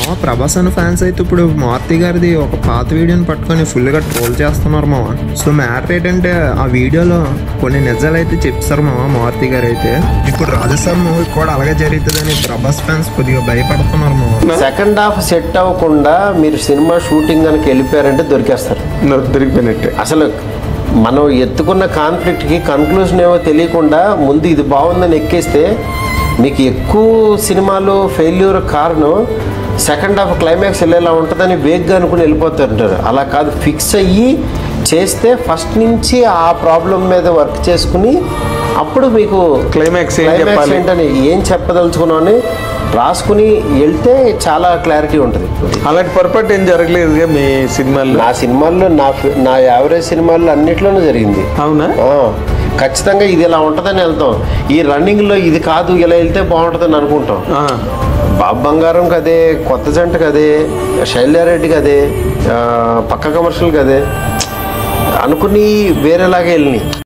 మామ ప్రభాస్ అన్న ఫ్యాన్స్ అయితే ఇప్పుడు మారుతి గారిది ఒక పాత వీడియోని పట్టుకొని ఫుల్గా ట్రోల్ చేస్తున్నారు మామ. సో మ్యాటర్ ఏంటంటే ఆ వీడియోలో కొన్ని నిజాలు అయితే చెప్తారు మామ మారుతి గారు అయితే. ఇప్పుడు రాజస్థాన్ మూవీ కూడా అలాగే జరుగుతుందని ప్రభాస్ ఫ్యాన్స్ కొద్దిగా భయపడుతున్నారు మామ. సెకండ్ హాఫ్ సెట్ అవ్వకుండా మీరు సినిమా షూటింగ్ కనుక వెళ్ళిపోయారంటే దొరికేస్తారు, దొరికిపోయినట్టే. అసలు మనం ఎత్తుకున్న కాన్ఫ్లిక్ట్కి కన్క్లూజన్ ఏమో తెలియకుండా ముందు ఇది బాగుందని ఎక్కేస్తే మీకు ఎక్కువ సినిమాలు ఫెయిల్యూర్ కారణం సెకండ్ హాఫ్ క్లైమాక్స్ వెళ్ళేలా ఉంటుందని వేగ్గా అనుకుని వెళ్ళిపోతుంటారు. అలా కాదు, ఫిక్స్ అయ్యి చేస్తే ఫస్ట్ నుంచి ఆ ప్రాబ్లం మీద వర్క్ చేసుకుని అప్పుడు మీకు క్లైమాక్స్ ఏంటని ఏం చెప్పదలుచుకున్నాం అని రాసుకుని వెళ్తే చాలా క్లారిటీ ఉంటుంది. అలాంటి పొరపాటు ఏం జరగలేదు మీ సినిమాల్లో? నా సినిమాల్లో నా యావరేజ్ సినిమాల్లో అన్నిట్లోనూ జరిగింది. అవునా? ఖచ్చితంగా ఇది ఇలా ఉంటుందని వెళ్తాం. ఈ రన్నింగ్లో ఇది కాదు ఇలా వెళ్తే బాగుంటుందని అనుకుంటాం. బాబు బంగారంకి అదే, కొత్త జంటకి అదే, శైల్యారెడ్డికి అదే, పక్క కమర్షియల్కి అదే అనుకుని వేరేలాగా వెళ్ళినాయి.